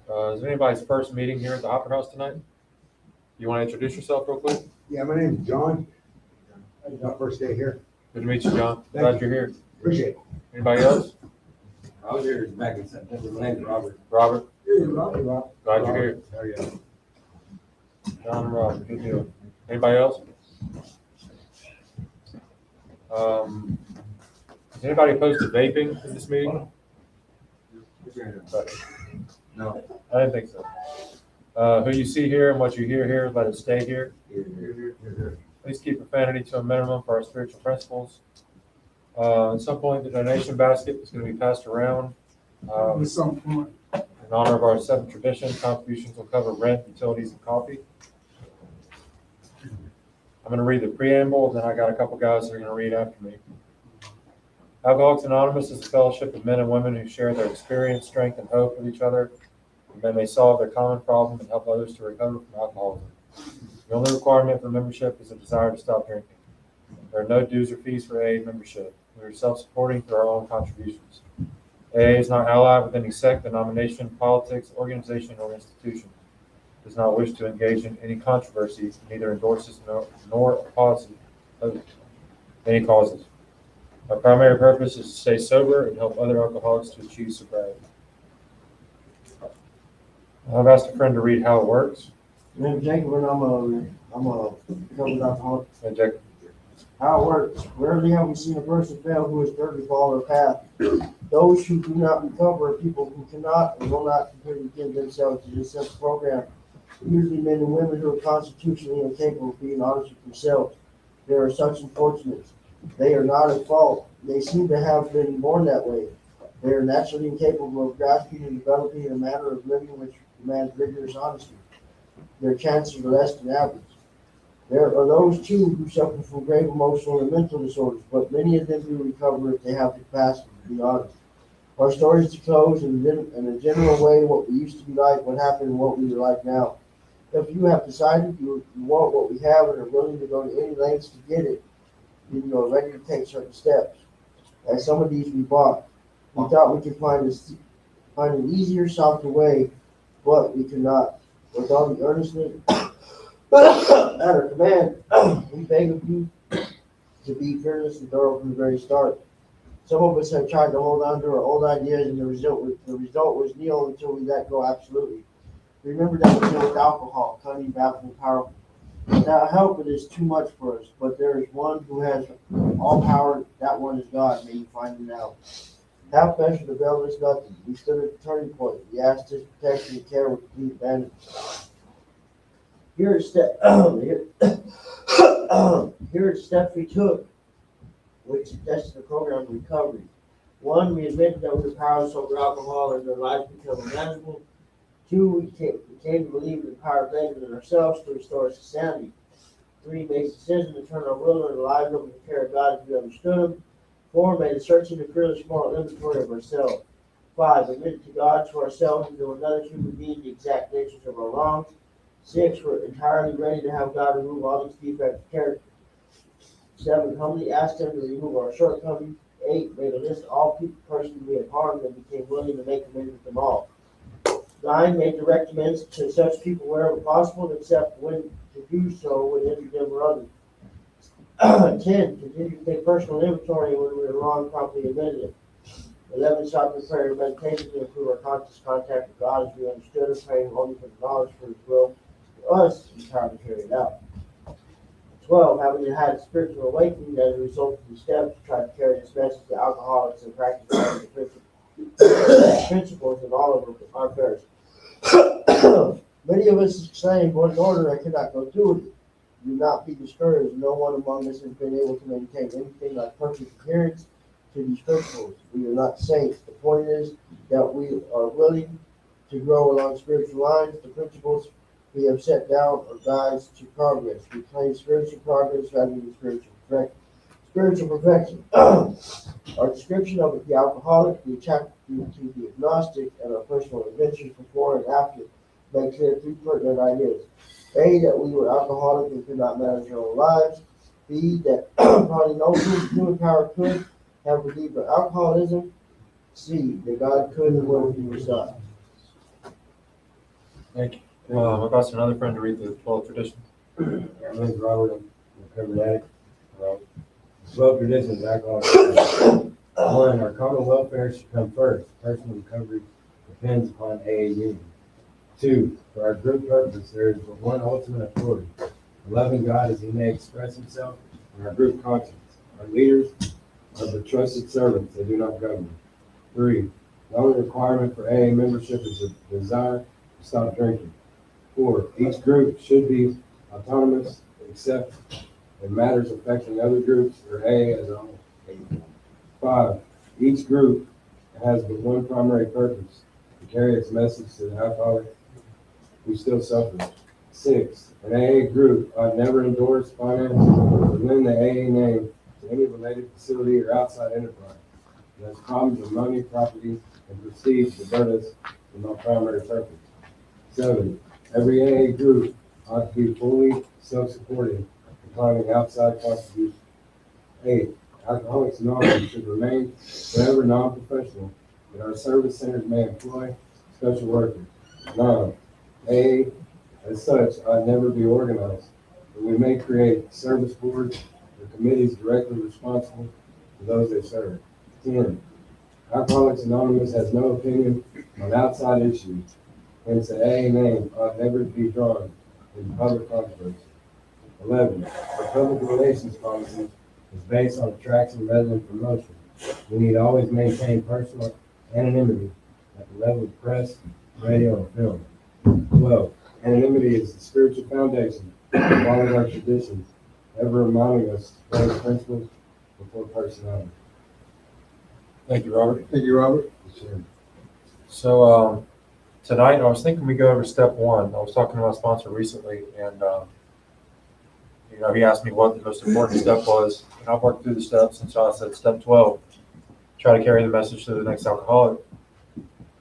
Is it anybody's first meeting here at the Opera House tonight? You want to introduce yourself real quick? Yeah, my name is John. It's my first day here. Good to meet you, John. Thank Glad you. you're here. Appreciate it. Anybody else? I was here back in September. My name's Robert. Robert? Hey, Rob. Glad you're here. Oh, yeah. John and Robert, good deal. Anybody else? Is anybody opposed to vaping in this meeting? No. I didn't think so. Who you see here and what you hear here, let it stay here. Please keep profanity to a minimum for our spiritual principles. At some point, the donation basket is going to be passed around. At some point. In honor of our seventh tradition, contributions will cover rent, utilities, and coffee. I'm going to read the preamble, then I got a couple guys that are going to read after me. Alcoholics Anonymous is a fellowship of men and women who share their experience, strength, and hope with each other, and they may solve their common problem and help others to recover from alcoholism. The only requirement for membership is a desire to stop drinking. There are no dues or fees for AA membership. We are self-supporting through our own contributions. AA is not allied with any sect, denomination, politics, organization, or institution. It does not wish to engage in any controversy, neither endorses nor opposes any causes. Our primary purpose is to stay sober and help other alcoholics to achieve sobriety. I've asked a friend to read how it works. My name's Jacob, and I'm a recovered alcoholic. Hey, Jacob. How it works. Rarely have we seen a person fail who is thirdly follow their path. Those who do not recover are people who cannot and will not completely give themselves to this simple program. Usually men and women who are constitutionally incapable of being honest with themselves. There are such unfortunates. They are not at fault. They seem to have been born that way. They are naturally incapable of grasping and developing a manner of living which demands rigorous honesty. Their chances are less than average. There are those too who suffer from grave emotional and mental disorders, but many of them do recover if they have the capacity to be honest. Our stories to close in a general way what we used to be like, what happened, and what we are like now. If you have decided you want what we have and are willing to go to any lengths to get it, then you are ready to take certain steps. As some of these we bought. We thought we could find an easier, softer way, but we could not. With all the earnestness at our command, we beg of you to be fearless and thorough from the very start. Some of us have tried to hold on to our old ideas, and the result was nil until we let go absolutely. Remember that we deal with alcohol, cunning, baffling, powerful. Without help, it is too much for us, but there is one who has all power. That one is God. May you find it out. Have pleasure to avail us nothing. We stood at the turning point. We asked His protection and care with complete abandon. Here are steps we took, which suggested the program of recovery. 1, we admitted that we were powerless over alcohol and their lives become unmanageable. 2, we came to believe in the power of greater than ourselves to restore us to sanity. 3, made a decision to turn our will and our lives over to the care of God as we understood Him. 4, made a searching and fearless moral inventory of ourselves. 5, admitted to God, to ourselves, and to another human being the exact natures of our wrongs. 6, we're entirely ready to have God remove all these defects of character. 7, humbly asked Him to remove our shortcomings. 8, made a list of all persons we had harmed and became willing to make amends with them all. 9, made direct amends to such people wherever possible, except when to do so would injure them or others. 10, continued to take personal inventory when we were wrong, promptly admitted it. 11, sought to prayer and meditation to improve our conscious contact with God as we understood Him, praying only for the knowledge for His will for us and power to carry it out. 12, having had a spiritual awakening as a result of the steps to try to carry this message to alcoholics and practice the principles in all of our affairs. Many of us saying, "One order, I cannot go through with it." Do not be discouraged. No one among us has been able to maintain anything like perfect adherence to these principles. We are not saints. The point is that we are willing to grow along spiritual lines. The principles we have set down are guides to progress. We claim spiritual progress rather than spiritual perfection. Spiritual perfection. Our description of the alcoholic, the chapter to the agnostic, and our personal adventures before and after make clear 3 pertinent ideas. A, that we were alcoholic and could not manage our own lives. B, that probably no human power could have relieved our alcoholism. C, that God could and would if He was God. Thank you. I've asked another friend to read the 12 traditions. My name's Robert, I'm a recovered addict. 12 traditions alcohol. One, our common welfare should come first. Personal recovery depends upon AA union. Two, for our group purpose, there is but one ultimate authority, a loving God as he may express himself in our group conscience. Our leaders are the trusted servants, they do not govern. Three, the only requirement for AA membership is a desire to stop drinking. Four, each group should be autonomous except in matters affecting other groups or AA as a whole. Five, each group has but one primary purpose, to carry its message to the alcoholic who still suffers. Six, an AA group ought never endorse, finance, or lend the AA name to any related facility or outside enterprise. It has problems of money, property, and prestige divert us from our primary purpose. Seven, every AA group ought to be fully self-supporting, declining outside contributions. Eight, Alcoholics Anonymous should remain forever non-professional, but our service centers may employ special workers. Nine, AA as such ought never be organized, but we may create service boards or committees directly responsible for those they serve. 10, Alcoholics Anonymous has no opinion on outside issues, hence the AA name ought never be drawn into public controversy. 11, our public relations policy is based on attraction rather than promotion. We need to always maintain personal anonymity at the level of press, radio, and film. 12, anonymity is the spiritual foundation of all of our traditions, ever reminding us to place principles before personality. Thank you, Robert. Thank you, Robert. Sure. So tonight, I was thinking we go over step one. I was talking to my sponsor recently, and he asked me what the most important step was, and I've worked through the steps, and so I said step 12, try to carry the message to the next alcoholic.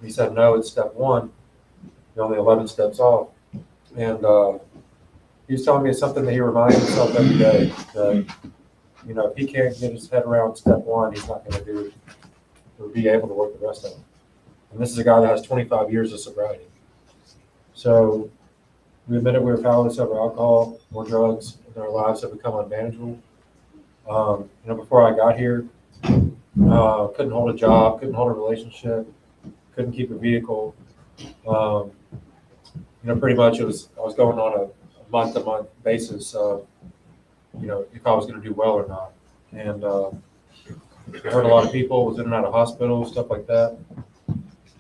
He said no, it's step one. You're only 11 steps off, and he was telling me it's something that he reminds himself every day that if he can't get his head around step one, he's not going to do it or be able to work the rest of them. And this is a guy that has 25 years of sobriety. So we admitted we were powerless over alcohol or drugs, and our lives have become unmanageable. Before I got here, couldn't hold a job, couldn't hold a relationship, couldn't keep a vehicle. Pretty much I was going on a month-to-month basis of, if I was going to do well or not. And I heard a lot of people, was in and out of hospitals, stuff like that.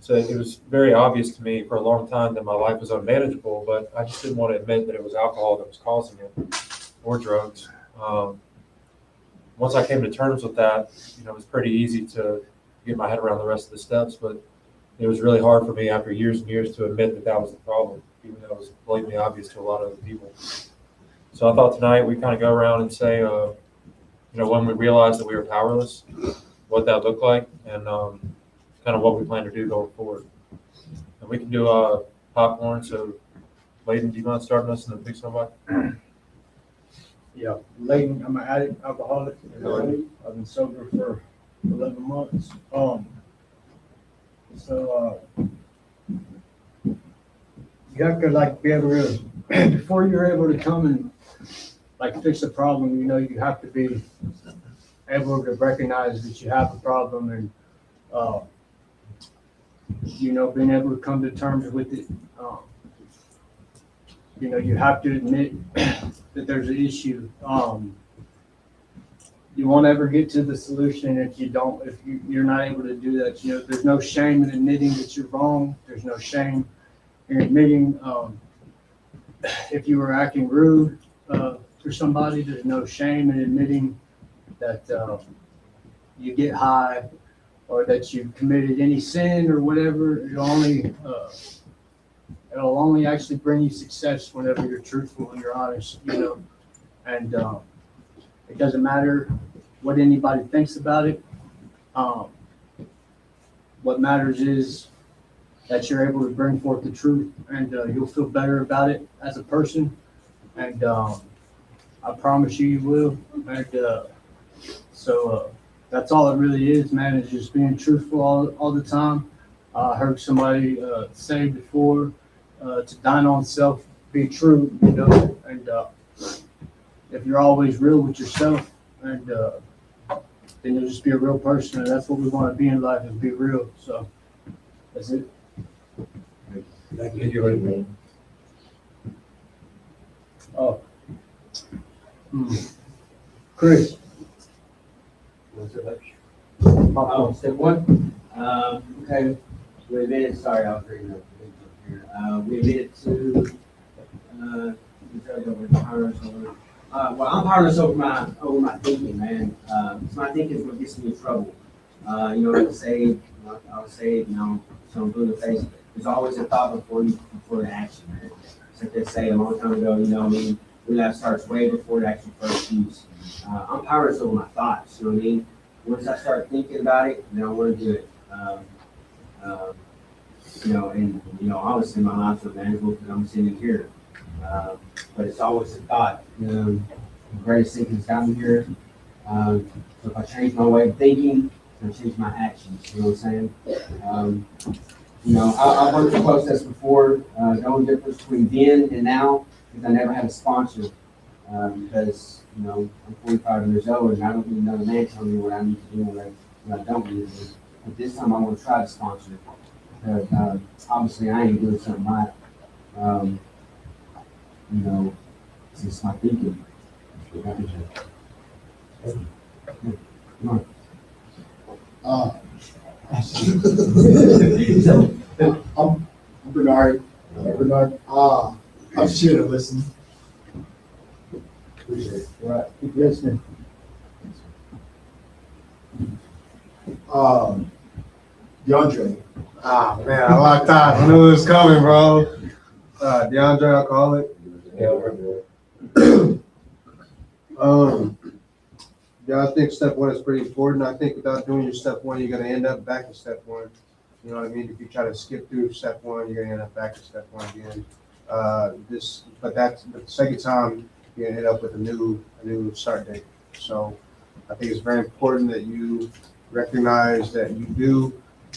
So it was very obvious to me for a long time that my life was unmanageable, but I just didn't want to admit that it was alcohol that was causing it or drugs. Once I came to terms with that, it was pretty easy to get my head around the rest of the steps, but it was really hard for me after years and years to admit that that was the problem, even though it was blatantly obvious to a lot of other people. So I thought tonight we'd kind of go around and say, when we realized that we were powerless, what that looked like, and kind of what we plan to do going forward. And we can do popcorn. So, Layden, do you mind starting us and then pick somebody? Yeah, Layden, I'm an addict, alcoholic. I've been sober for 11 months. You have to be able to, before you're able to come and fix a problem, you have to be able to recognize that you have a problem and, being able to come to terms with it. You have to admit that there's an issue. You won't ever get to the solution if you're not able to do that. There's no shame in admitting that you're wrong. There's no shame in admitting if you were acting rude for somebody. There's no shame in admitting that you get high or that you committed any sin or whatever. It'll only actually bring you success whenever you're truthful and you're honest, and it doesn't matter what anybody thinks about it. What matters is that you're able to bring forth the truth, and you'll feel better about it as a person, and I promise you will. And so that's all it really is, man, is just being truthful all the time. I heard somebody say before, to dine on self, be true, you know, and if you're always real with yourself, and then you'll just be a real person, and that's what we want to be in life, is be real. So that's it. Thank you. Oh. Chris. Step one, okay, we admitted, sorry, I was reading up here. We admitted to, well, I'm powerless over my thinking, man. My thinking is what gets me in trouble. You know, like I say, you know, so I'm doing the face. There's always a thought before the action, man. It's like they say a long time ago, you know, I mean, relapse starts way before the actual first use. I'm powerless over my thoughts, you know what I mean? Once I start thinking about it, then I want to do it. You know, and you know, obviously my life's so manageable because I'm sitting here. But it's always a thought. You know, the greatest thing that's got me here. So if I change my way of thinking, I change my actions. You know what I'm saying? You know, I've worked the process before. The only difference between then and now is I never had a sponsor because, you know, I'm 45 years old and I don't need another man telling me what I need to do and what I don't need to do. But this time I want to try to sponsor it. Because obviously I ain't doing something right. You know, it's just my thinking. I'm Bernard. I'm sure to listen. Appreciate it. Right. Keep listening. DeAndre. Man, I locked eyes. I knew it was coming, bro. DeAndre, I'll call it. Yeah, I think step one is pretty important. I think without doing your step one, you're gonna end up back in step one. You know what I mean? If you try to skip through step one, you're gonna end up back in step one again. But the second time, you're gonna end up with a new start date. So I think it's very important that you recognize that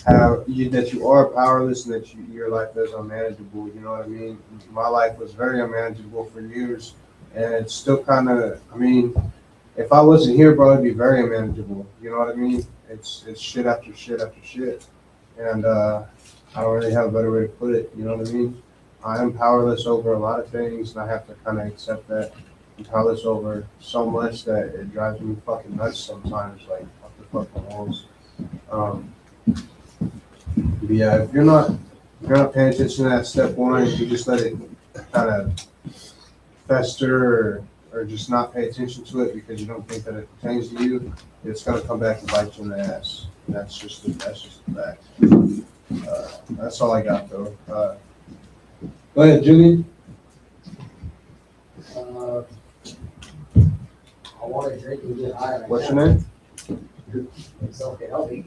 that you are powerless and that your life is unmanageable. You know what I mean? My life was very unmanageable for years, and it's still kind of. I mean, if I wasn't here, bro, it'd be very unmanageable. You know what I mean? It's shit after shit after shit, and I don't really have a better way to put it. You know what I mean? I am powerless over a lot of things, and I have to kind of accept that I'm powerless over so much that it drives me fucking nuts sometimes. Like, off the fucking walls. But yeah, if you're not paying attention to that step one, if you just let it kind of fester or just not pay attention to it because you don't think that it pertains to you, it's gonna come back and bite you in the ass. And that's just the fact. That's all I got though. Go ahead, Julie. I want to drink and get high. What's your name? It's okay, help me.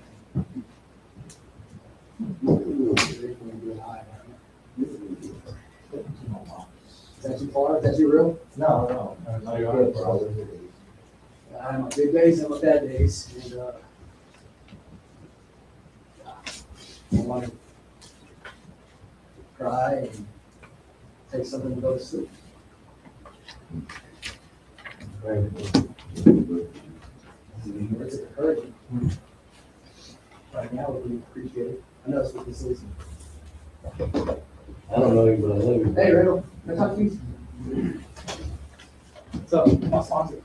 Drink and get high. Is that too far? Is that too real? No. I have my good days and my bad days, and I want to cry and take something and go to sleep. It's encouraging. Right now, we appreciate it. I know that's what this is. I don't know you, but I love you. Hey, Randall, can I talk to you? What's up? My sponsor.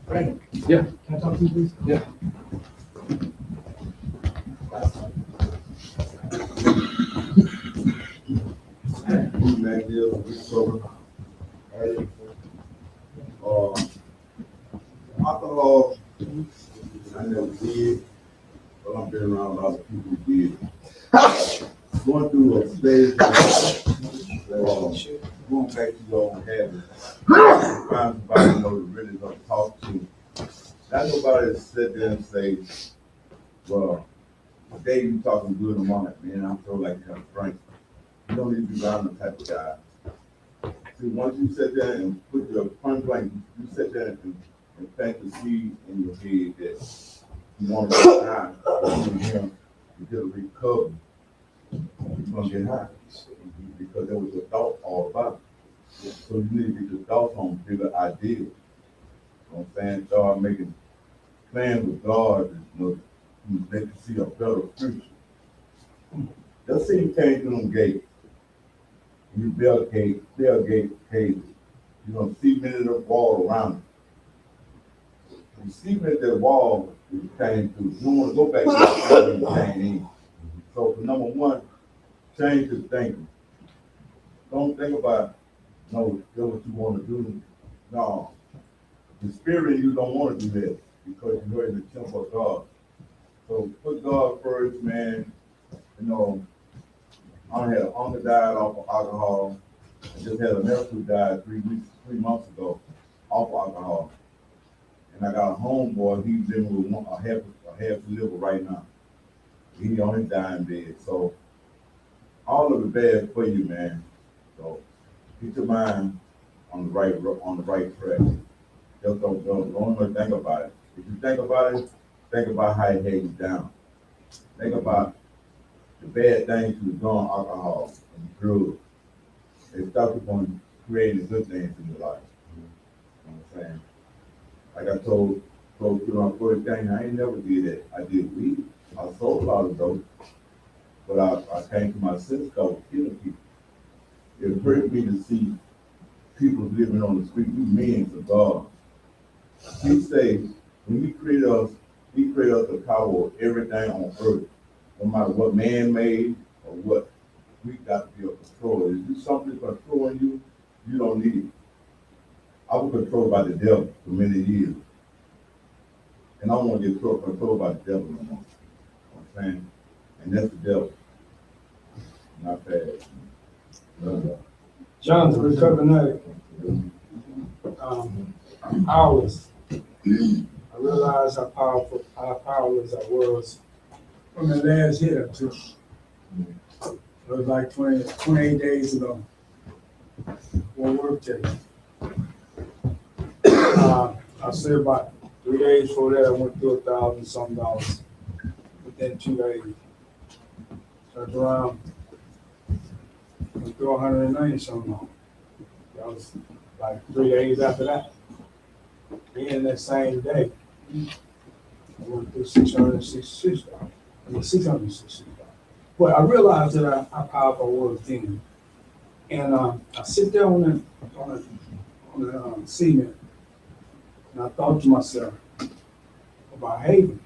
Randall. Yeah. Can I talk to you, please? Yeah. Alcohol, I never did, but I've been around a lot of people who did. Going through a stage, going back to your own habits, find somebody you know to really gonna talk to. Not nobody to sit there and say, well, today you talking good on my man, I'm so like kind of frank. You don't need to be around that type of guy. See, once you sit there and put your point blank, you sit there and plant the seed in your head that you want to get high, you him, you get a recovery, you're gonna get high. because there was a thought all about it. So you need to get your thoughts on bigger ideas. You know what I'm saying? Start making plans with God, to make you see a better future. Let's say you came through them gates, and you build cages. You're gonna cement the wall around it. You cement that wall that you came through. You don't wanna go back to that you came in. So for number one, change your thinking. Don't think about, no, that's what you wanna do. No. The spirit in you don't wanna do that because you're in the temple of God. So put God first, man. You know, I had an uncle died off of alcohol. I just had a nephew died 3 months ago off of alcohol. And I got a homeboy, he's living with a half liver right now. He on his dying bed. So all of it bad for you, man. So get your mind on the right track. Just don't think about it. If you think about it, think about how it had you down. Think about the bad things you were doing, alcohol and drugs. They stop you from creating good things in your life. You know what I'm saying? Like I told you my first thing, I ain't never did that. I did weed. I sold a lot of dope. But I came to my senses, I was killing people. It hurt me to see people living on the street, we men of God. He say, when he created us the power of everything on earth. No matter what man made or what, we got to be a control. If there's something controlling you, you don't need it. I was controlled by the devil for many years. And I don't want to get controlled by the devil no more. You know what I'm saying? And that's the devil. Not bad. John's a recovering addict. Hours. I realized how powerless I was from the last hit or two. It was like 28 days ago. One work day. I say about 3 days before that, I went through $1,000-something within 2 days. Turned around, went through 190-something. That was like 3 days after that. In that same day, I went through $666. I mean, $666. But I realized that how powerful I was then. And I sit there on the cement, and I thought to myself about Haven.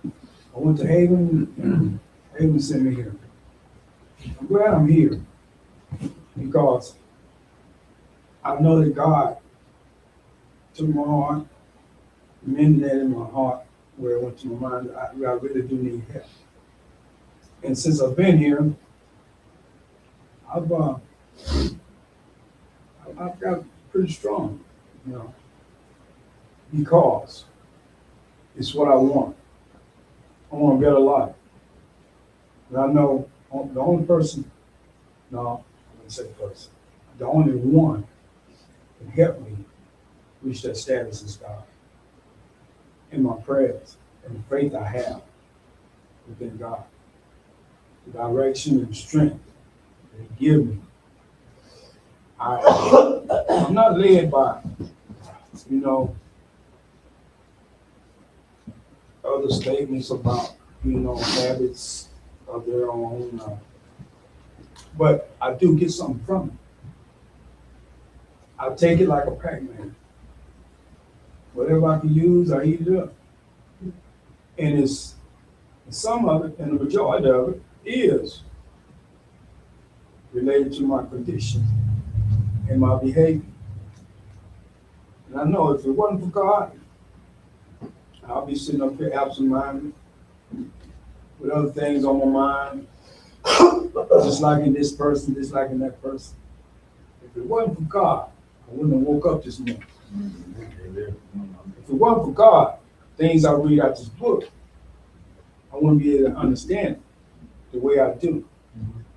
I went to Haven, and Haven sent me here. I'm glad I'm here because I know that God took my heart, mended that in my heart, where it went to my mind. I really do need help. And since I've been here, I've got pretty strong, you know, because it's what I want. I want a better life. And I know the only person, no, I wouldn't say person, the only one can help me reach that status is God. In my prayers and the faith I have within God, the direction and strength that He give me. I'm not led by, you know, other statements about, you know, habits of their own, but I do get something from it. I take it like a Pac-Man. Whatever I can use, I eat it up. And it's some of it, and the majority of it is related to my condition and my behavior. And I know if it wasn't for God, I'll be sitting up here absent-minded with other things on my mind, disliking this person, disliking that person. If it wasn't for God, I wouldn't have woke up this morning. If it wasn't for God, things I read out this book, I wouldn't be able to understand it the way I do.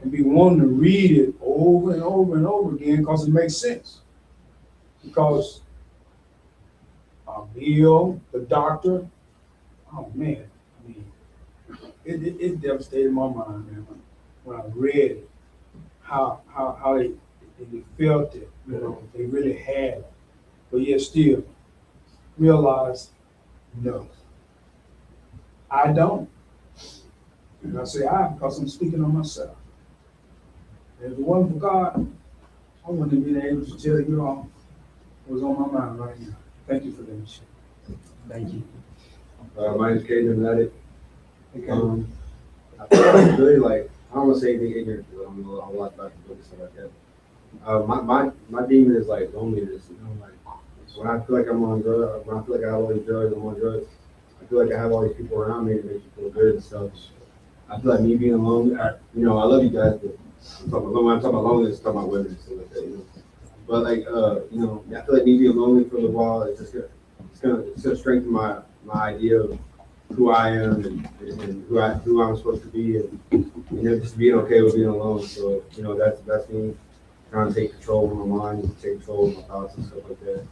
And be wanting to read it over and over and over again because it makes sense. Because Bill, the doctor, oh man, I mean, it devastated my mind, man, when I read it. how they felt it, you know, they really had it. But yet still realize, no, I don't. And I say I because I'm speaking on myself. And if it wasn't for God, I wouldn't have been able to tell you all what was on my mind right now. Thank you for that. Thank you. My name's Caden Medic. Okay. I feel like really like, I don't want to say anything ignorant, because I don't know a whole lot about the book and stuff like that. My demon is like loneliness, you know, like when I feel like I'm on drugs, when I feel like I have all these drugs, I'm on drugs, I feel like I have all these people around me that make me feel good and stuff. I feel like me being alone, you know, I love you guys, but when I'm talking about loneliness, I'm talking about women and stuff like that, you know. But like, you know, I feel like me being lonely for a little while, it's gonna strengthen my idea of who I am and who I'm supposed to be, and you know, just being okay with being alone. So you know, that's me trying to take control of my mind, and take control of my thoughts and stuff like that.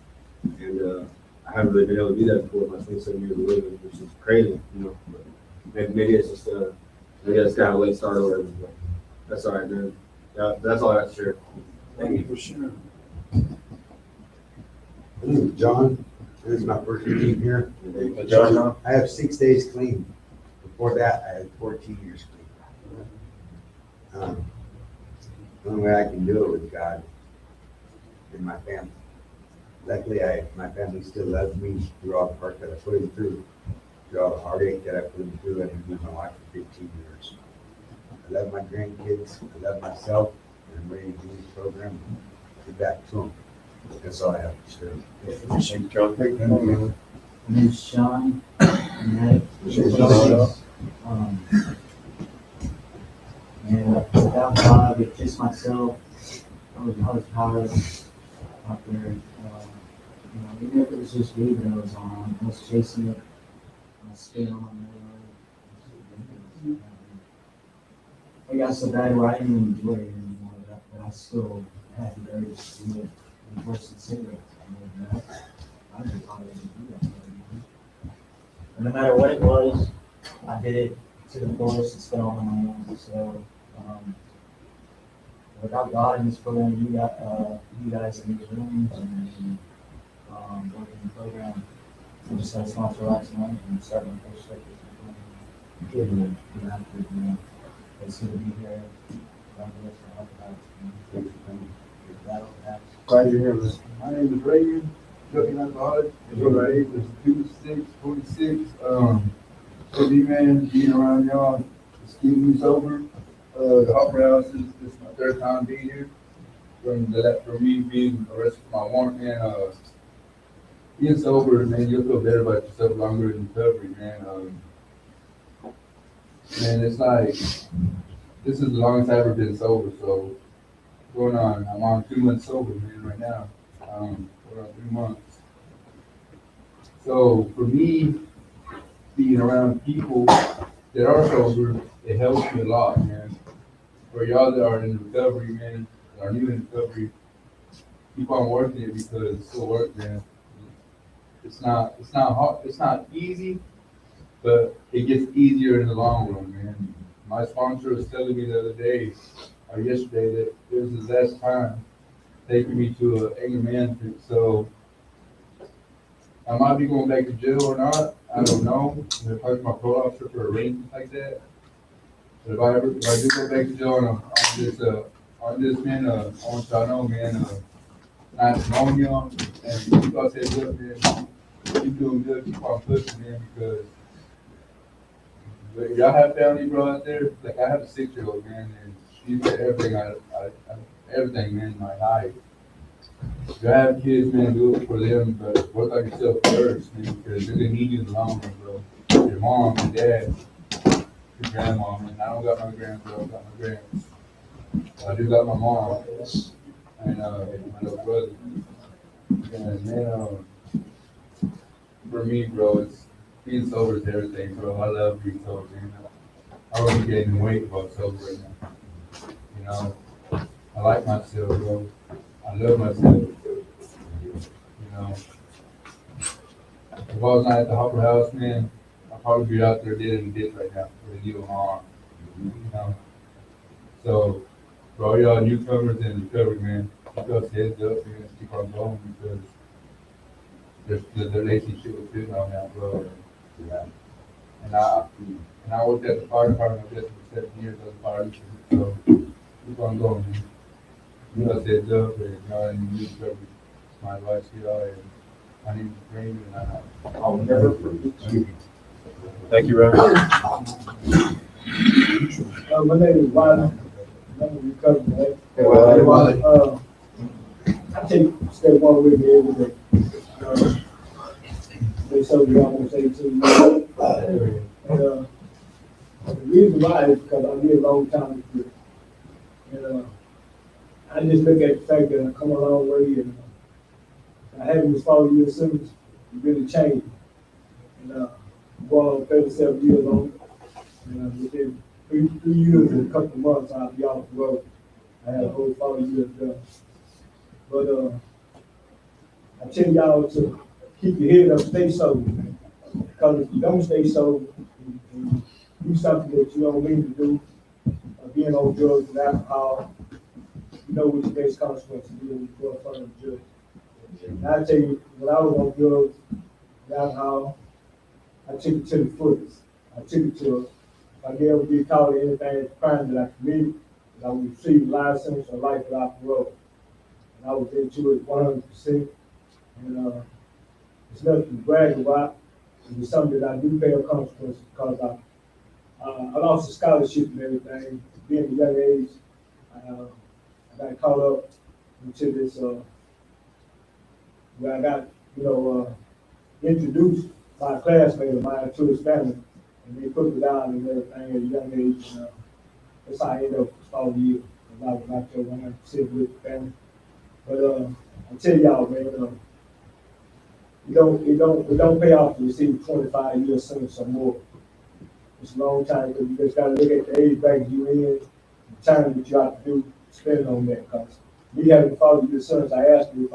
And I haven't really been able to do that before in my 27 years of living, which is crazy, you know. But maybe it's just maybe I just got a late start or whatever. But that's all right, man. Yeah, that's all I got to share. Thank you for sharing. My name is John. This is my first meeting here. John? I have 6 days clean. Before that, I had 14 years clean. The only way I can do it with God and my family. Luckily, my family still loves me through all the hurt that I put them through all the heartache that I put them through. I've been with my wife for 15 years. I love my grandkids. I love myself. And I'm ready to do this program. Get back to them. That's all I have to share. Thank you, John. My name's Sean. And without God, with just myself, I was powerless out there. You know, even if it was just me that I was on, I was chasing it. I was staying on the road. I got so bad where I didn't even enjoy it anymore, but I still had the urge to do it. And worse than cigarettes. I never thought I would do that. And no matter what it was, I did it to the fullest and spent all my money. So, without God in this program, you guys in these rooms and working the program, I just had a sponsor last night and started my first shift. Giving it after, you know, it's good to be here. God bless you. I'll have that. Glad you're here, man. My name is Reagan, drug alcoholic. My age is 2646. Every man being around y'all is keeping me sober. The Hopper House is this is my third time being here. For me being arrested for my warrant, man, being sober, man, you'll feel better about yourself longer in recovery, man. Man, it's like, this is the longest I've ever been sober, so I'm on 2 months sober, man, right now. We're on 3 months. So for me, being around people that are sober, it helps me a lot, man. For y'all that are in recovery, man, that are new in recovery, keep on working it because it's still work, man. It's not hard, it's not easy, but it gets easier in the long run, man. My sponsor was telling me the other day, or yesterday, that it was his last time taking me to an anger management. So I might be going back to jail or not. I don't know. I'm talking to my parole officer for arrangements like that. But if I do go back to jail on this man, I want y'all to know, man, not pneumonia, and you guys say, look, man, keep doing good, keep on pushing, man, because y'all have family, bro, out there. Like I have a 6-year-old, man, and she's got everything, everything, man, in my life. If you have kids, man, do it for them, but work on yourself first, man, because they're gonna need you in the long run, bro. Your mom, your dad, your grandma, man. I don't got my grandpa, I got my grands. I do got my mom and my little brother. And man, for me, bro, it's being sober is everything, bro. I love being sober, man. I don't be gaining weight while sober right now. You know, I like myself, bro. I love myself. You know, if I was not at the Hopper House, man, I'd probably be out there dead in the ditch right now with a needle in my arm. You know, so For all y'all newcomers in recovery, man, keep us heads up, man, keep on going because the relationship was built on that, bro. Yeah. And I worked at the fire department, I guess, for 7 years as a fire chief, so keep on going, man. Keep us heads up, and y'all in the recovery. My advice to y'all, and my name is Brandon, and I'll never forget you. Thank you, Ron. My name is Wiley. I'm a recovery, man. Well, I take step one with me every day. They told me almost 18 years. And, the reason why is because I live a long time in prison. And, I just look at the fact that I come a long way and I haven't this 4-year sentence really changed. And, I'm going on 37 years old. And, within three years and a couple of months, I'll be off the road. I had a whole 4 years done. But, I tell y'all to keep your head up, stay sober. Because if you don't stay sober, and do something that you don't mean to do, being on drugs and alcohol, you know what the next consequences be when you go in front of the judge. And I tell you, when I was on drugs and alcohol, I took it to the fullest. I took it to, if I never get caught in anything, crime that I committed, that I would receive a life sentence or life without parole. And I was into it 100%. And it's nothing to brag about. It was something that I do pay a consequence because I lost a scholarship and everything. Being a young age, I got caught up into this, where I got, introduced by a classmate of mine to his family. And they put me down and everything at a young age. And that's how I ended up for 4 years. Because I was out there 100% with the family. But I tell y'all, man, it don't pay off to receive 25 years sentence or more. It's a long time because you just gotta look at the age bracket you in, the time that you have to do spending on that. Cause me having 40 years sentence, I asked you if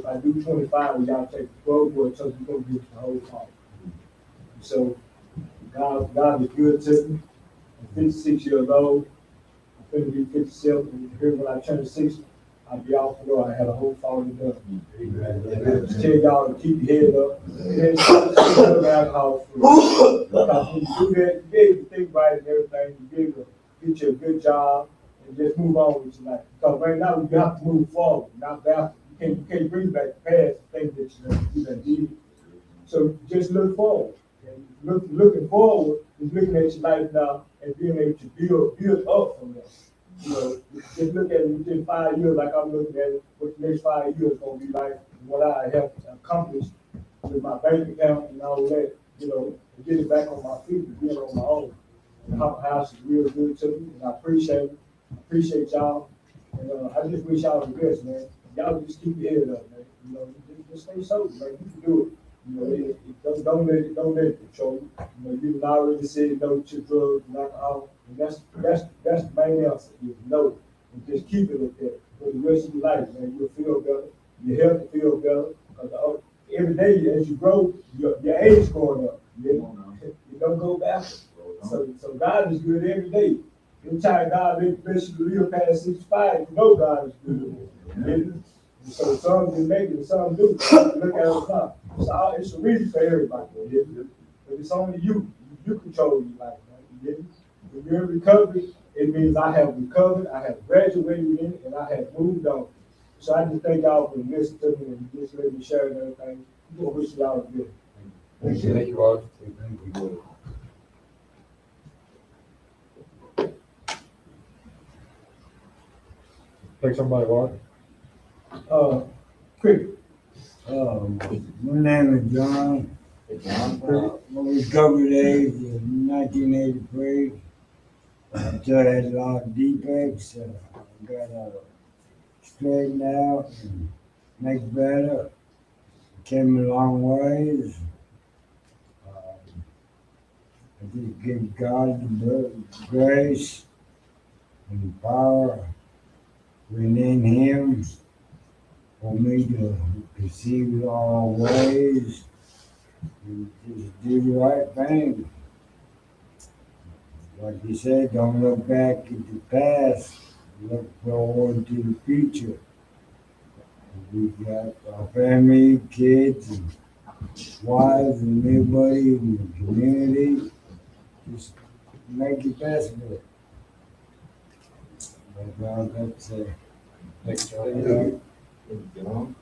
I do 25, will y'all take the road boy, so you're gonna get the whole time. So God is good to me. I'm 56 years old. I'm going to be 57. And here when I turn 60, I'll be off the road. I had a whole fall done. Just tell y'all to keep your head up. And then stop alcohol free. Because when you do that, you be able to think right and everything. You be able to get you a good job and just move on with your life. Because right now you have to move forward, not backward. You can't bring back the past and things that you done did. So just look forward. And looking forward is looking at your life now and being able to build up from that. You know, just look at it within 5 years, like I'm looking at it, what the next 5 years is gonna be like, and what I have accomplished with my bank account and all that, and get it back on my feet and being on my own. And the house is real good to me, and I appreciate it. I appreciate y'all, and I just wish y'all the best, man. Y'all just keep your head up, man. Just stay sober, man. You can do it. Don't let it control you. You already said no to drugs and alcohol, and that's the main answer. You know, and just keep it like that for the rest of your life, man. You'll feel better. Your health will feel better. Because every day as you grow, your age going up. You don't go backwards. So God is good every day. Every time God bless you to live past 65, you know God is good. And so some can make it, some do. Look at it now. It's a reason for everybody. But it's only you. You control your life, man. When you're in recovery, it means I have recovered, I have graduated in it, and I have moved on. So I just thank y'all for listening to me and just letting me share and everything. I wish y'all good. Thank you all. Thank you. Take somebody water. Quick. My name is John. My recovery age is 1983. I still had a lot of defects. I got straightened out and make better. Came a long ways. I just give God the grace and power within Him for me to perceive all ways and just do the right thing. Like you said, don't look back at the past. look forward to the future. We've got our family, kids, and wives, and everybody in the community. Just make the best of it. That's all I've got to say. Thanks, John. John?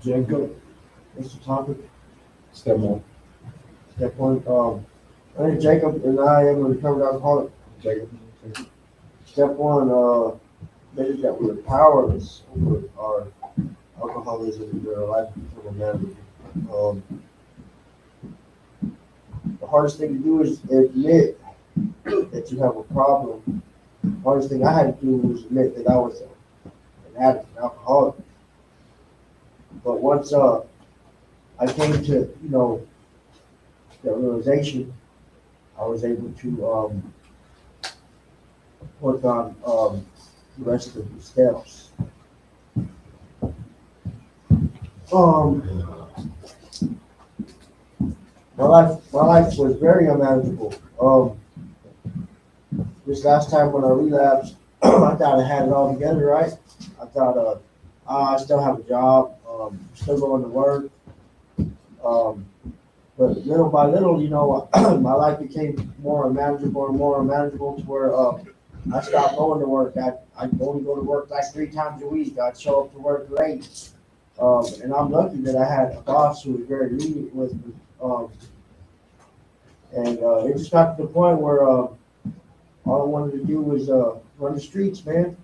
Jacob, Mr. Topic, Step one. step one, I think Jacob and I am a recovered alcoholic. Jacob. Step one, admitted that we were powerless over our alcoholism and our life become unmanageable. The hardest thing to do is admit that you have a problem. The hardest thing I had to do was admit that I was an addict, an alcoholic. But once I came to, that realization, I was able to work on the rest of the steps. My life was very unmanageable. This last time when I relapsed, I thought I had it all together, right? I thought I still have a job, still going to work. But little by little, my life became more unmanageable and more unmanageable to where I stopped going to work. I'd only go to work like 3 times a week. I'd show up to work late. And I'm lucky that I had a boss who was very lenient with me. And it just got to the point where all I wanted to do was run the streets, man.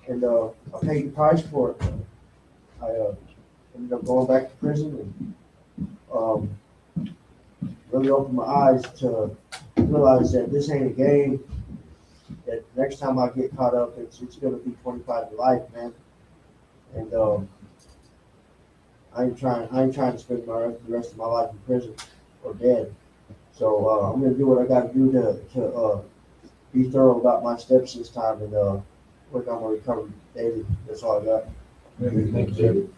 And I paid the price for it. I ended up going back to prison and really opened my eyes to realize that this ain't a game. That next time I get caught up, it's gonna be 25 to life, man. And I ain't trying to spend the rest of my life in prison or dead. So I'm gonna do what I gotta do to be thorough about my steps this time and work on my recovery daily. That's all I got. Thank you, Jacob.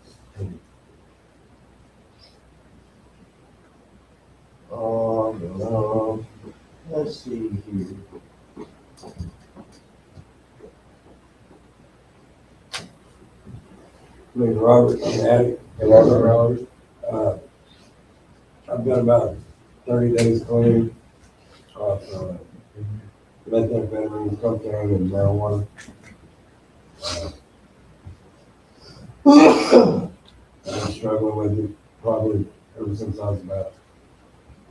Let's see here. Robert, I'm an addict. Robert. I've got about 30 days clean of methamphetamine, cocaine, and marijuana. I've been struggling with it probably ever since I was about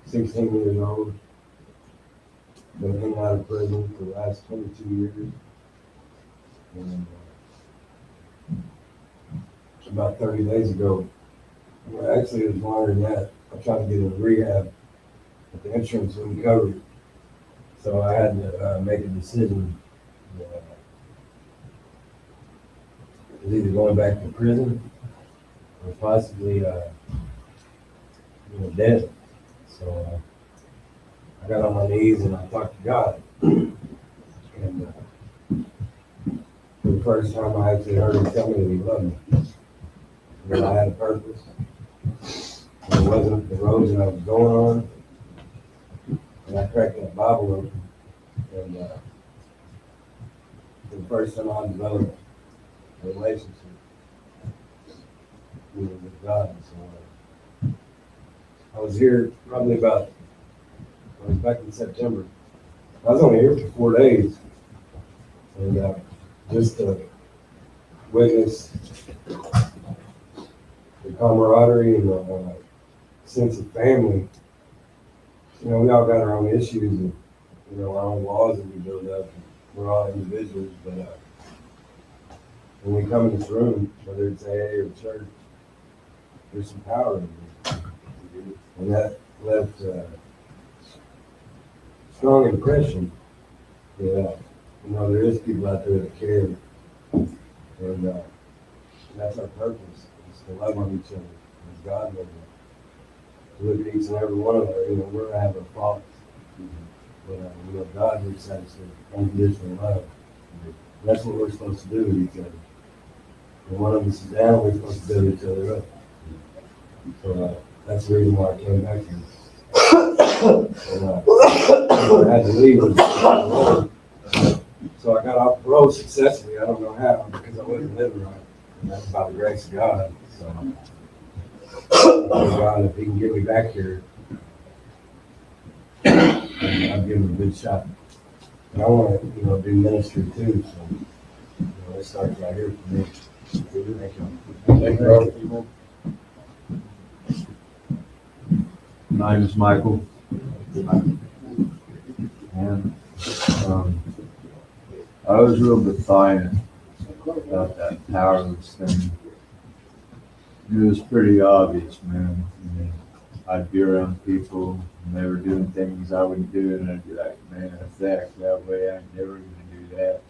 16 years old. Been in and out of prison for the last 22 years. And, about 30 days ago, well, actually it was longer than that. I tried to get into rehab, but the insurance wouldn't cover it. So I had to make a decision. It was either going back to prison or possibly dead. So I got on my knees and I talked to God. And for the first time I actually heard him tell me that he loved me. That I had a purpose. It wasn't the roads that I was going on. And I cracked that Bible open. And for the first time I developed a relationship with God. So I was here probably I was back in September. I was only here for 4 days. And just to witness the camaraderie and the sense of family. We all got our own issues and, our own laws that we build up. We're all individuals, but when we come in this room, whether it's AA or church, there's some power in it. And that left a strong impression that, there is people out there that care. And that's our purpose. To love on each other as God loves us. To look at each and every one of us, we're going to have our faults. But God looks at us with unconditional love. That's what we're supposed to do with each other. and one of us is down, we're supposed to build each other up. So, that's the reason why I came back here. And, I had to leave. So I got off parole successfully. I don't know how, because I wasn't living right. And that's by the grace of God. So, God, if he can get me back here, I'll give him a good shot. And I want to, do ministry too, so, it starts right here for me. Thank you. Thank you, Robert. My name is Michael. And I was real defiant about that powerless thing. It was pretty obvious, man. I mean, I'd be around people and they were doing things I wouldn't do, and I'd be like, man, if they act that way, I'm never going to do that.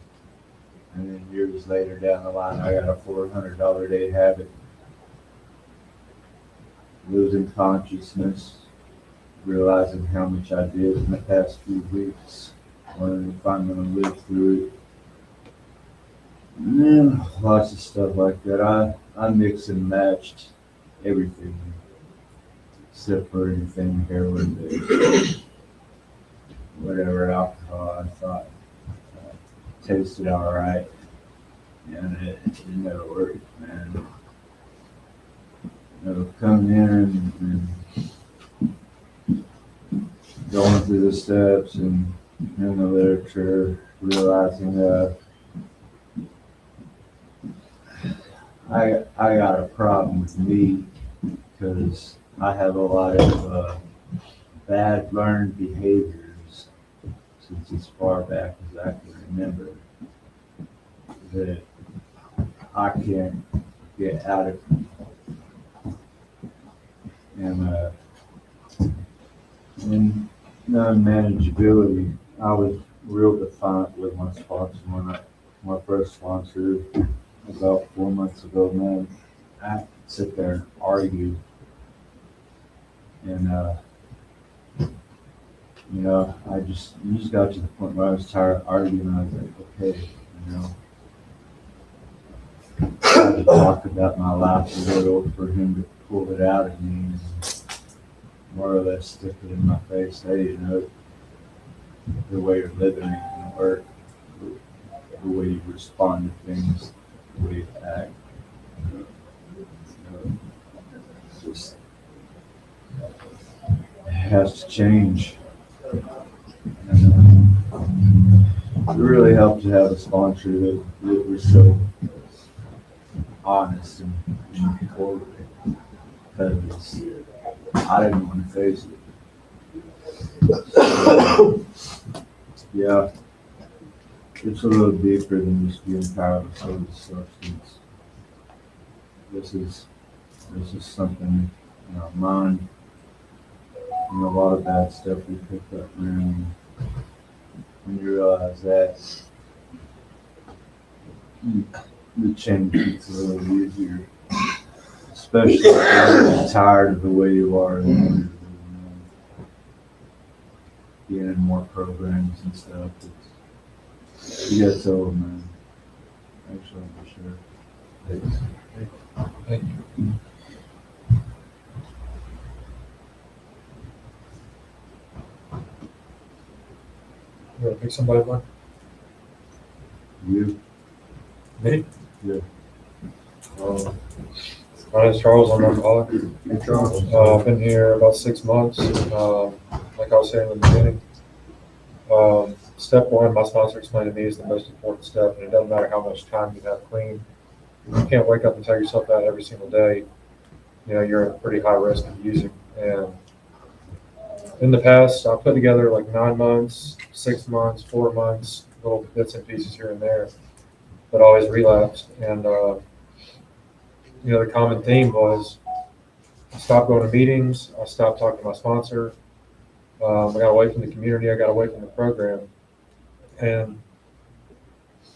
And then years later down the line, I got a $400 a day habit. Losing consciousness, realizing how much I did in the past few weeks, wondering if I'm going to live through it. And then lots of stuff like that. I mixed and matched everything except for anything heroin based. Whatever alcohol I thought tasted all right, and it never worked, man. Coming in and going through the steps and in the literature, realizing that I got a problem with me because I have a lot of bad learned behaviors since as far back as I can remember that I can't get out of. And non-manageability, I was real defiant with my sponsor when my first sponsor about 4 months ago, man. I sit there and argue, and I just got to the point where I was tired of arguing. I was like, okay, I had to talk about my life a little for him to pull it out of me and more or less stick it in my face. Hey, the way you're living ain't gonna work. The way you respond to things, the way you act. Just it has to change. And, it really helped to have a sponsor that was so honest and forward, because I didn't want to face it. Yeah, it's a little deeper than just being powerless over the substance. This is something, mine, and a lot of bad stuff we picked up, man. When you realize that, the change gets a little easier, especially if you're tired of the way you are and being in more programs and stuff. You get old, man. Actually, for sure. Thank you. You want to pick somebody, Mark? You? Me? Yeah. My name is Charles. I'm an alcoholic. Hey, Charles. I've been here about 6 months. Like I was saying in the beginning, step one, my sponsor explained to me, is the most important step, and it doesn't matter how much time you have clean. You can't wake up and tell yourself that every single day. You're at pretty high risk of using. And in the past, I put together like 9 months, 6 months, 4 months, little bits and pieces here and there, but always relapsed. And the common theme was I stopped going to meetings, I stopped talking to my sponsor, I got away from the community, I got away from the program. And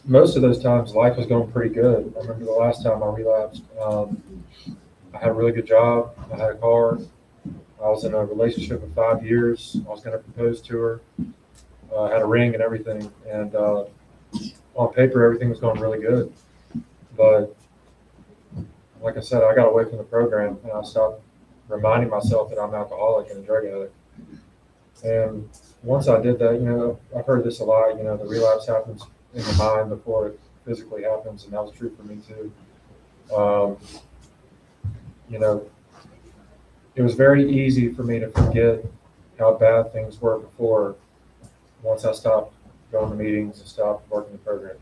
most of those times, life was going pretty good. I remember the last time I relapsed, I had a really good job, I had a car, I was in a relationship for 5 years, I was going to propose to her, I had a ring and everything, and on paper, everything was going really good. But like I said, I got away from the program and I stopped reminding myself that I'm an alcoholic and a drug addict. And once I did that, I've heard this a lot, the relapse happens in the mind before it physically happens, and that was true for me too. Um, you know, it was very easy for me to forget how bad things were before once I stopped going to meetings and stopped working the program.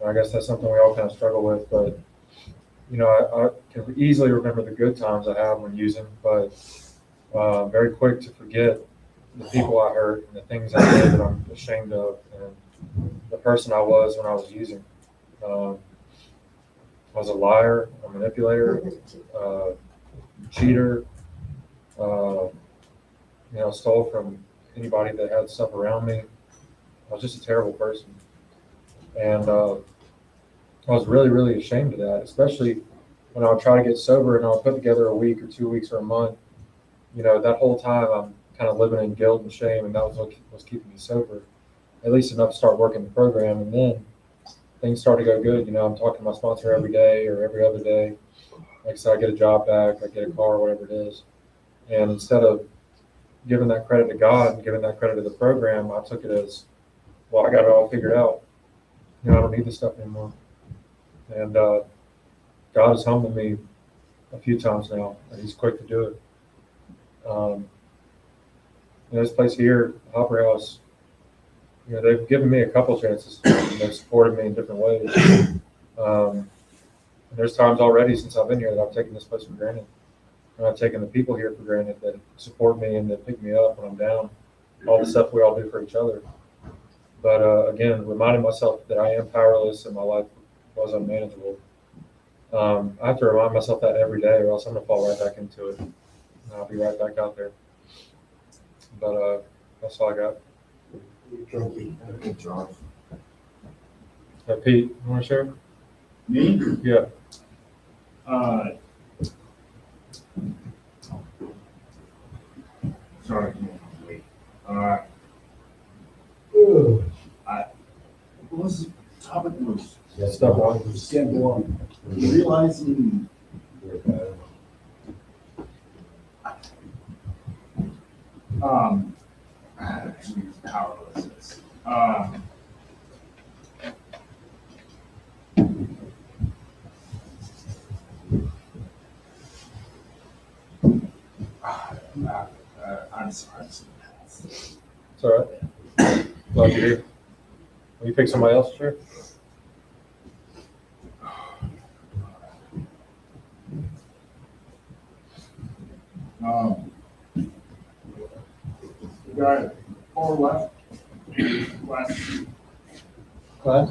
And I guess that's something we all kind of struggle with, but I can easily remember the good times I had when using, but very quick to forget the people I hurt and the things I did that I'm ashamed of and the person I was when I was using. I was a liar, a manipulator, cheater, stole from anybody that had stuff around me. I was just a terrible person. And I was really, really ashamed of that, especially when I would try to get sober and I would put together a week or 2 weeks or a month. That whole time I'm kind of living in guilt and shame, and that was what was keeping me sober, at least enough to start working the program. And then things start to go good. I'm talking to my sponsor every day or every other day. Like I said, I get a job back, I get a car, whatever it is. And instead of giving that credit to God and giving that credit to the program, I took it as, well, I got it all figured out. I don't need this stuff anymore. And God has humbled me a few times now, and He's quick to do it. This place here, Hopper House, they've given me a couple chances. And they've supported me in different ways. And there's times already since I've been here that I've taken this place for granted. And I've taken the people here for granted that support me and that pick me up when I'm down. All the stuff we all do for each other. But again, reminding myself that I am powerless and my life was unmanageable. I have to remind myself that every day, or else I'm going to fall right back into it. And I'll be right back out there. But that's all I got. Pete, you want to share? Me? Yeah. Sorry, I can't wait. What was the topic was? Step one. Step one. Realizing. Actually, it's powerlessness. I'm sorry. It's all right. Glad you're here. Will you pick somebody else, sure? We got 4 left. Class?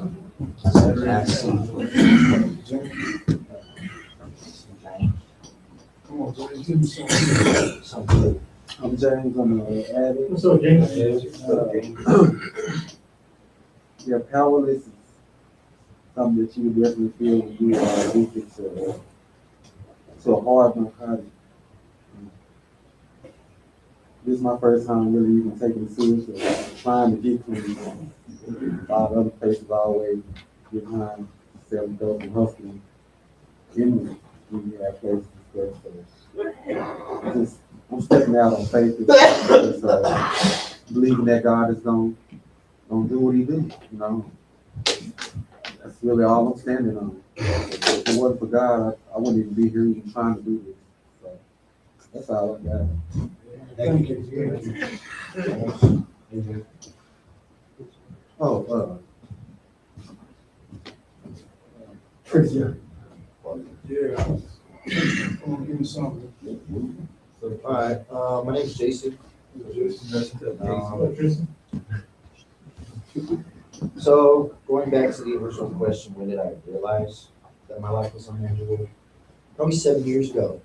Come on, James, give me something. I'm James, I'm an addict. What's up, James? Yeah, powerless is something that you definitely feel when you are addicted to a hard narcotic. This is my first time really even taking it seriously, trying to get clean. A lot of other places always get behind, selling dope and hustling. In have places and stuff. So I'm stepping out on faith, believing that God is gonna do what He do. That's really all I'm standing on. If it wasn't for God, I wouldn't even be here even trying to do this. So that's all I got. Thank you. Oh, Yeah. Come on, give me something. All right, my name's Jason. So going back to the original question, when did I realize that my life was unmanageable? Probably 7 years ago,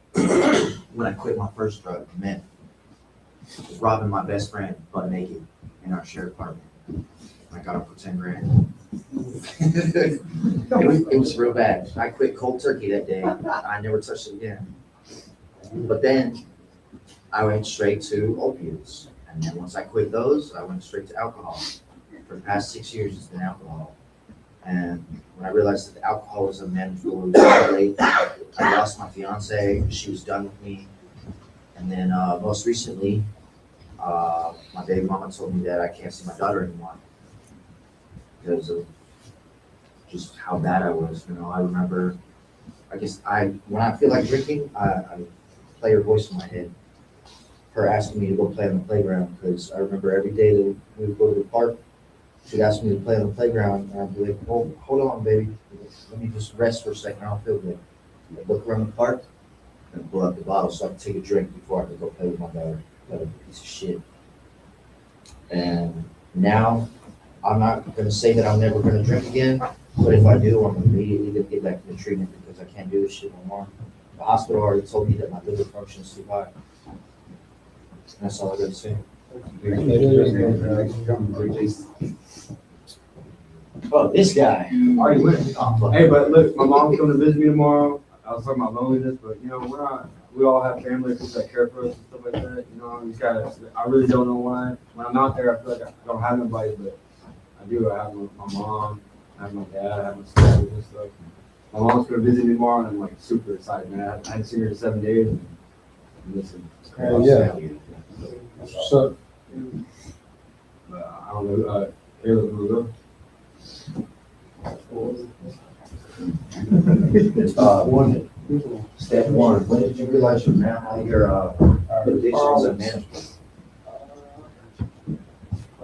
when I quit my first drug, meth. Was robbing my best friend butt naked in our shared apartment. I got him for 10 grand. It was real bad. I quit cold turkey that day. I never touched it again. But then I went straight to opiates. And then once I quit those, I went straight to alcohol. For the past 6 years, it's been alcohol. And when I realized that the alcohol was unmanageable, it was too late. I lost my fiance, she was done with me. And then, most recently, my baby mama told me that I can't see my daughter anymore because of just how bad I was. You know, I remember, when I feel like drinking, I play her voice in my head. Her asking me to go play on the playground, because I remember every day that we would go to the park, she'd ask me to play on the playground, and I'd be like, oh, hold on, baby, let me just rest for a second, I don't feel good. I'd look around the park and pull out the bottle so I could take a drink before I could go play with my daughter. That was a piece of shit. And now, I'm not gonna say that I'm never gonna drink again, but if I do, I'm immediately gonna get back into treatment because I can't do this shit no more. The hospital already told me that my liver function is too high. That's all I gotta say. Oh, this guy. Already went. Oh, fuck. Hey, but look, my mom's coming to visit me tomorrow. I was talking about loneliness, but you know, we all have family people that care for us and stuff like that. You know, you just gotta, I really don't know why. When I'm not there, I feel like I don't have nobody, but I do. I have my mom, I have my dad, I have my sisters and stuff. My mom's gonna visit me tomorrow, and I'm like super excited, man. I hadn't seen her in 7 days. And listen, it's crazy. Yeah. So, I don't know, Caleb, who go? Step one, when did you realize your addiction was unmanageable?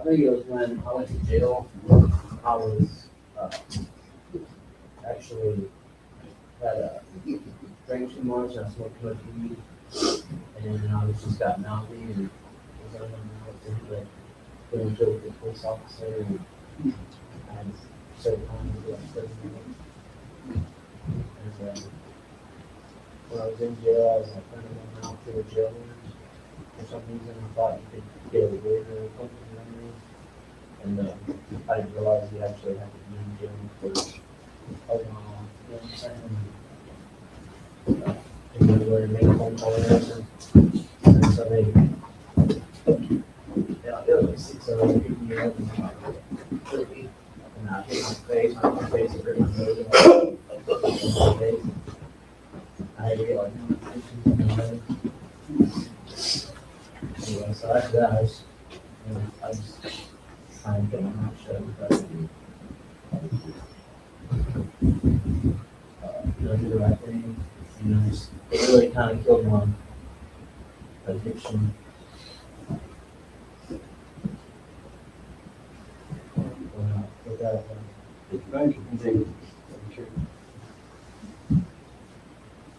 I think it was when I went to jail. I was actually had drank too much. I smoked too much weed, and I was just got mouthy and was unable to get into the police officer. And I had certain times to like 30 minutes. And when I was in jail, I was like running around to the jail rooms. For some reason, I thought you could get a waiver or something. And I didn't realize you actually had to be in jail for a while. You know what I'm saying? And then we make a phone call or whatever. And so they, yeah, it was like 6 hours, picked me up and I hit my face, my face, and hurt my nose. I had to get like medication. Anyway, so after that, I just trying to get my mouth shut. But, do the right thing. You know, it really kind of killed my addiction. With that, thank you.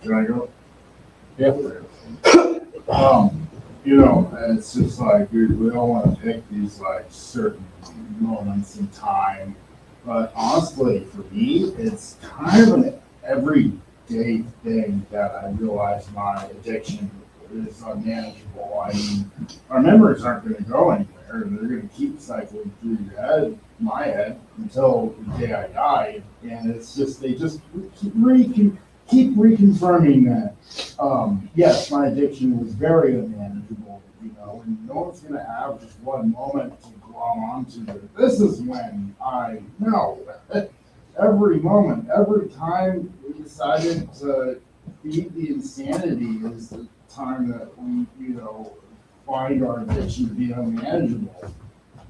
Can I go? Yeah. You know, it's just like, we don't want to pick these like certain moments in time, but honestly, for me, it's kind of an everyday thing that I realize my addiction is unmanageable. I mean, our memories aren't going to go anywhere. They're going to keep cycling through your head, my head, until the day I die. And it's just, they just keep reconfirming that, yes, my addiction was very unmanageable, you know, and no one's gonna have just one moment to glom onto it. This is when I know. Every moment, every time we decided to beat the insanity is the time that we, you know, find our addiction to be unmanageable,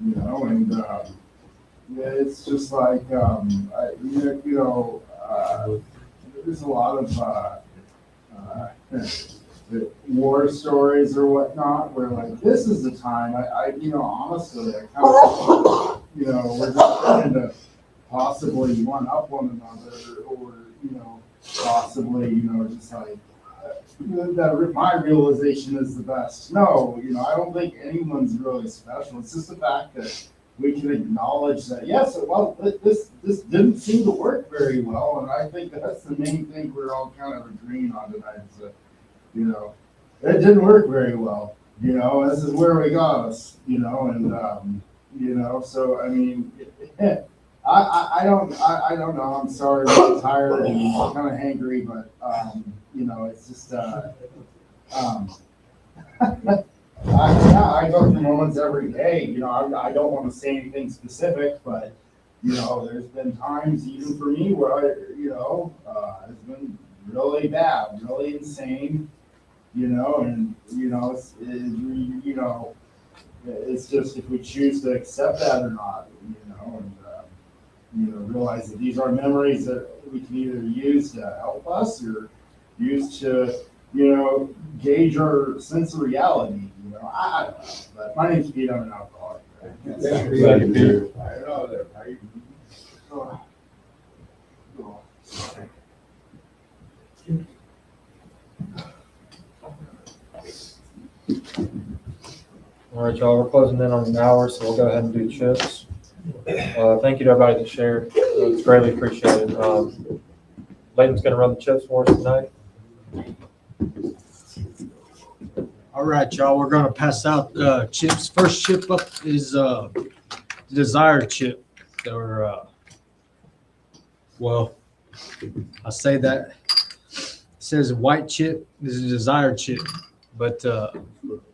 you know, and, yeah, it's just like, there's a lot of war stories or whatnot where like this is the time honestly I kind of we're just trying to possibly one up one another or possibly just like that my realization is the best. No, I don't think anyone's really special. It's just the fact that we can acknowledge that, yes, well, this didn't seem to work very well, and I think that's the main thing we're all kind of agreeing on tonight is that, it didn't work very well, this is where we got us, and, so, I mean, I don't know, I'm sorry, I'm tired and kind of hangry, but, it's just, I go through moments every day. I don't want to say anything specific, but You know, there's been times even for me where it's been really bad, really insane, it's just if we choose to accept that or not, realize that these are memories that we can either use to help us or use to, gauge our sense of reality, I don't know, but my name's Pete, I'm an alcoholic. Right? Glad to be here. I know that, right? All right, y'all, we're closing in on an hour, so we'll go ahead and do chips. Thank you to everybody that shared. It's greatly appreciated. Layton's gonna run the chips for us tonight. All right, y'all, we're gonna pass out chips. First chip up is desired chip. Or well, I say that it says white chip. This is a desired chip, but I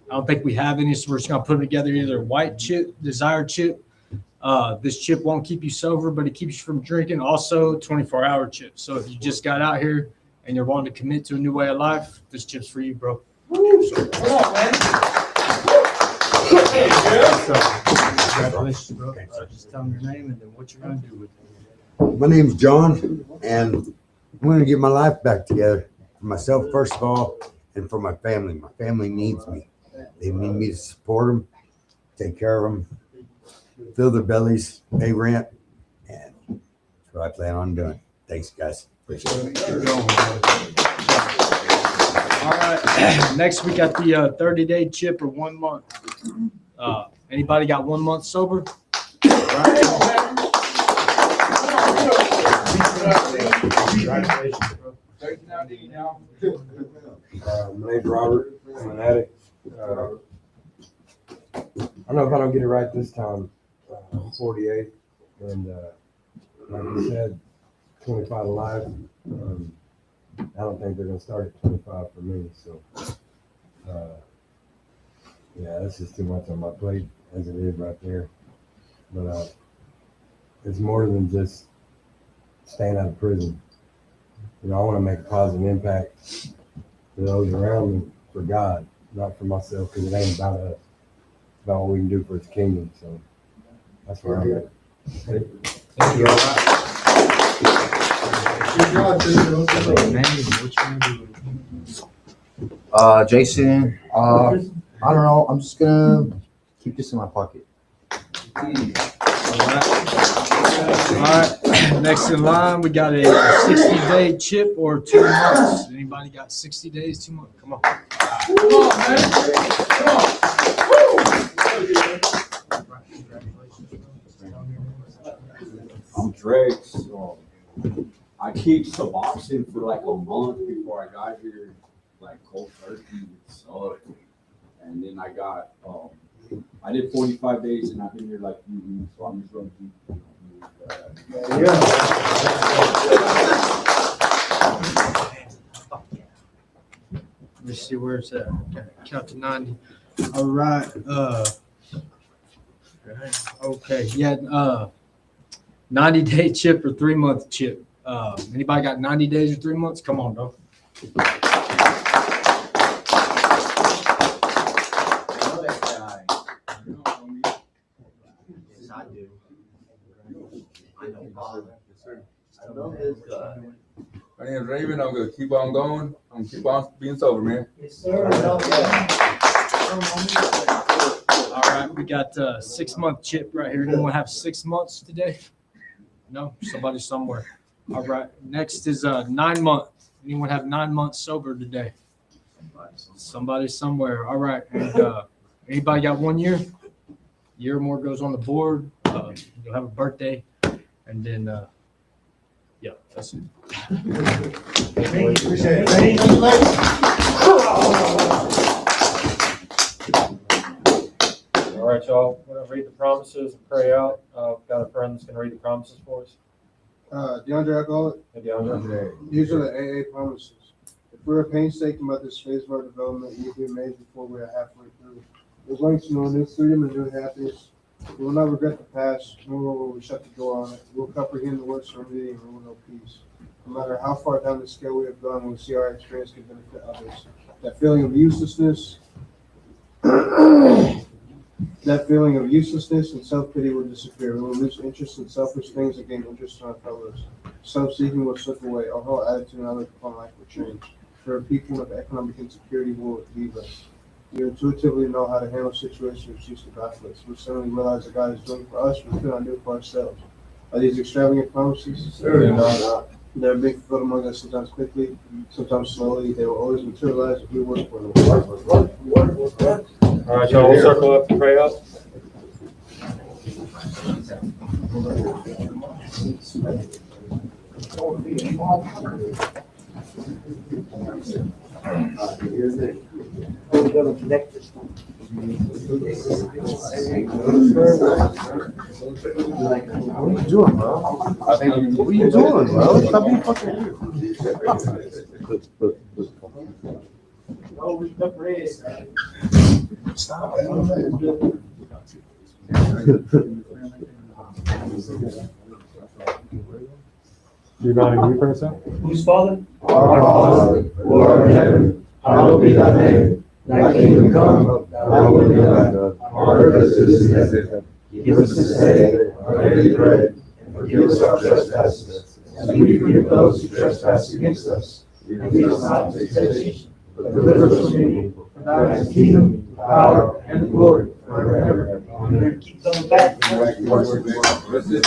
don't think we have any, so we're just gonna put them together. Either white chip, desired chip. This chip won't keep you sober, but it keeps you from drinking. Also, 24-hour chip. So if you just got out here and you're wanting to commit to a new way of life, this chip's for you, bro. Congratulations, bro. Just tell them your name and then what you're gonna do with it. My name's John, and I'm going to get my life back together for myself, first of all, and for my family. My family needs me. They need me to support them, take care of them, fill their bellies, pay rent, and that's what I plan on doing. Thanks, guys. Appreciate it. All right, next we got the 30-day chip or 1 month. Anybody got 1 month sober? Congratulations, bro. My name's Robert. I'm an addict. I don't know if I don't get it right this time. I'm 48, and like you said, 25 to life. I don't think they're going to start at 25 for me. So, yeah, that's just too much on my plate as it is right there. But it's more than just staying out of prison. I want to make a positive impact to those around me for God, not for myself, because it ain't about us. It's about what we can do for His kingdom. So that's where I'm at. Thank you. Jason, I don't know, I'm just gonna keep this in my pocket. All right, next in line, we got a 60-day chip or 2 months. Anybody got 60 days, 2 months? Come on. Come on, man. Come on. I'm Drake, so I keep Suboxone for like a month before I got here, like cold turkey and stuff. And then I got, I did 45 days and I've been here like 3 weeks, so I'm just going to keep. Let me see where it's at. Okay, count to 90. All right. Okay. Yeah. 90-day chip or 3 month chip. Anybody got 90 days or 3 months? Come on, bro. My name is Raven. I'm gonna keep on going. I'm gonna keep on being sober, man. Yes, sir. All right, we got 6 month chip right here. Anyone have 6 months today? No, somebody somewhere. All right, next is 9 month. Anyone have 9 months sober today? Somebody somewhere. All right, and anybody got 1 year? Year or more goes on the board. You'll have a birthday, and then yeah, that's it. Appreciate it. All right, y'all, we're gonna read the promises and pray out. Got a friend that's gonna read the promises for us. DeAndre Alcoholic. Hey, DeAndre. These are the AA promises. If we're painstaking about this phase of our development, you'll be amazed before we're halfway through. As long as you know this freedom and new happiness, We will not regret the past, nor will we shut the door on it. We'll comprehend the words from meeting and rule no peace. No matter how far down the scale we have gone, we see our experience can benefit others. That feeling of uselessness, that feeling of uselessness and self-pity will disappear. We will lose interest in selfish things and gain interest in our fellows. Self-seeking will slip away. Our whole attitude and outlook upon life will change. For a people with economic insecurity will leave us. We intuitively know how to handle situations which used to baffle us. We suddenly realize that God is doing for us what we could not do for ourselves. Are these extravagant promises? Certainly not. They are being fulfilled among us sometimes quickly, sometimes slowly. They will always materialize if we work for them. All right, y'all, we'll circle up to pray up. What are you doing, bro? What are you doing, bro? Stop being fucking weird. Stop. Do you mind if you pray, sir? Whose father? Our Father, who art in heaven, hallowed be thy name. Thy kingdom come, thy will be done, on earth as it is in heaven. Give us this day our daily bread, and forgive us our trespasses, as we forgive those who trespass against us. And lead us not into temptation, but deliver us from evil. For thine is the kingdom, the power, and the glory forever and ever. Amen. Keep coming back. What's this?